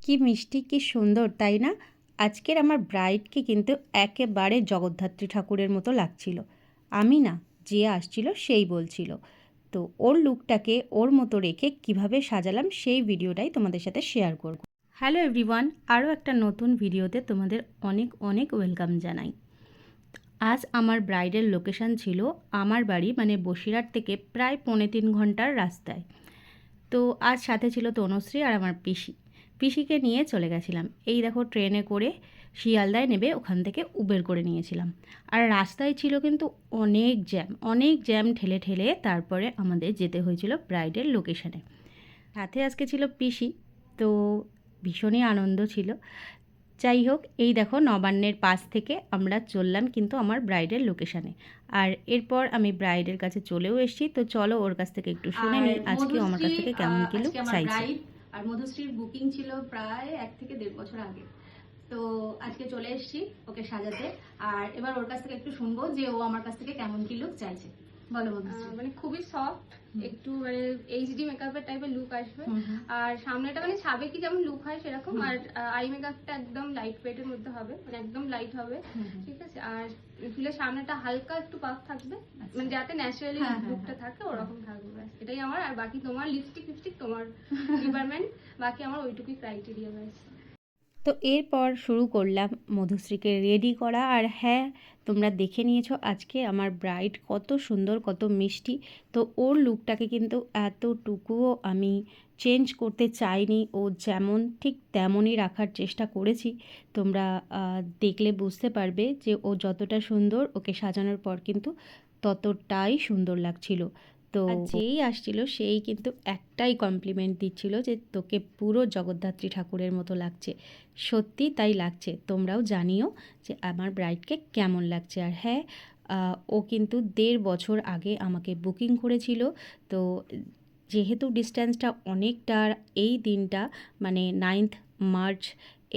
কি মিষ্টি কি সুন্দর তাই না? আজকের আমার ব্রাইডকে কিন্তু একেবারে জগদ্ধাত্রী ঠাকুরের মতো লাগছিল। আমি না, যে আসছিল সেই বলছিল। তো ওর লুকটাকে ওর মতো রেখে কিভাবে সাজালাম সেই ভিডিওটাই তোমাদের সাথে শেয়ার করব। হ্যালো এভরিওয়ান, আরও একটা নতুন ভিডিওতে তোমাদের অনেক অনেক ওয়েলকাম জানাই। আজ আমার ব্রাইডের লোকেশান ছিল আমার বাড়ি, মানে বসিরহাট থেকে প্রায় 3.25 ঘন্টার রাস্তায়। তো আজ সাথে ছিল তনুশ্রী আর আমার পিসিকে নিয়ে চলে গেছিলাম। এই দেখো ট্রেনে করে শিয়ালদায় নেবে ওখান থেকে উবের করে নিয়েছিলাম। আর রাস্তায় ছিল কিন্তু অনেক জ্যাম ঠেলে ঠেলে তারপরে আমাদের যেতে হয়েছিল ব্রাইডের লোকেশানে। সাথে আজকে ছিল পিসি, তো ভীষণই আনন্দ ছিল। যাই হোক, এই দেখো নবান্নের পাশ থেকে আমরা চললাম কিন্তু আমার ব্রাইডের লোকেশানে। আর এরপর আমি ব্রাইডের কাছে চলেও এসেছি, তো চলো ওর কাছ থেকে একটু শুনে নিই আজকে আমার কাছ থেকে কেমন কি লুক চাইছে। আর মধুশ্রীর বুকিং ছিল প্রায় 1 থেকে 1.5 বছর আগে। তো আজকে চলে এসেছি ওকে সাজাতে, আর এবার ওর কাছ থেকে একটু শুনবো যে ও আমার কাছ থেকে কেমন কি লুক চাইছে। বলো মধুশ্রী। মানে খুবই সফট, একটু মানে এইচডি মেকআপের টাইপের লুক আসবে। আর সামনেটা মানে সাবেকি যেমন লুক হয় সেরকম, আর আই মেকআপটা একদম লাইট ওয়েটের মধ্যে হবে, মানে একদম লাইট হবে, ঠিক আছে। আর চুলের সামনেটা হালকা একটু পাফ থাকবে, মানে যাতে ন্যাচারালি লুকটা থাকে ওরকম থাকবে, ব্যাস এটাই আমার। আর বাকি তোমার লিপস্টিক তোমার ডিপার্টমেন্ট, বাকি আমার ওইটুকুই ক্রাইটেরিয়া, ব্যাস। তো এরপর শুরু করলাম মধুশ্রীকে রেডি করা। আর হ্যাঁ, তোমরা দেখে নিয়েছো আজকে আমার ব্রাইড কত সুন্দর কত মিষ্টি। তো ওর লুকটাকে কিন্তু এতটুকুও আমি চেঞ্জ করতে চাইনি, ও যেমন ঠিক তেমনই রাখার চেষ্টা করেছি। তোমরা দেখলে বুঝতে পারবে যে ও যতটা সুন্দর, ওকে সাজানোর পর কিন্তু ততটাই সুন্দর লাগছিল। তো যেই আসছিল সেই কিন্তু একটাই কমপ্লিমেন্ট দিচ্ছিল যে তোকে পুরো জগদ্ধাত্রী ঠাকুরের মতো লাগছে। সত্যি তাই লাগছে। তোমরাও জানিও যে আমার ব্রাইডকে কেমন লাগছে। আর হ্যাঁ, ও কিন্তু 1.5 বছর আগে আমাকে বুকিং করেছিল। তো যেহেতু ডিস্ট্যান্সটা অনেকটা, এই দিনটা মানে 9th মার্চ,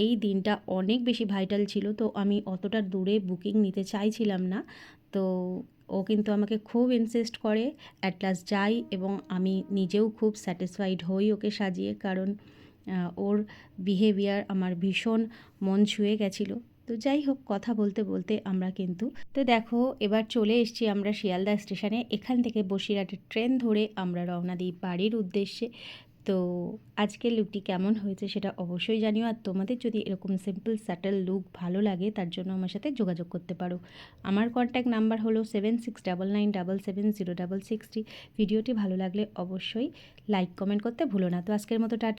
এই দিনটা অনেক বেশি ভাইটাল ছিল। তো আমি অতটা দূরে বুকিং নিতে চাইছিলাম না। তো ও কিন্তু আমাকে খুব ইনসিস্ট করে, অ্যাট লাস্ট যাই, এবং আমি নিজেও খুব স্যাটিসফাইড হই ওকে সাজিয়ে, কারণ ওর বিহেভিয়ার আমার ভীষণ মন ছুঁয়ে গেছিলো। তো যাই হোক, কথা বলতে বলতে আমরা কিন্তু, তো দেখো এবার চলে এসেছি আমরা শিয়ালদা স্টেশনে। এখান থেকে বসিরহাটের ট্রেন ধরে আমরা রওনা দিই বাড়ির উদ্দেশ্যে। তো আজকের লুকটি কেমন হয়েছে সেটা অবশ্যই জানিও। আর তোমাদের যদি এরকম সিম্পল স্যাটেল লুক ভালো লাগে, তার জন্য আমার সাথে যোগাযোগ করতে পারো। আমার কন্ট্যাক্ট নাম্বার হলো 7699770766। ভিডিওটি ভালো লাগলে অবশ্যই লাইক কমেন্ট করতে ভুলো না। তো আজকের মতো টাটা।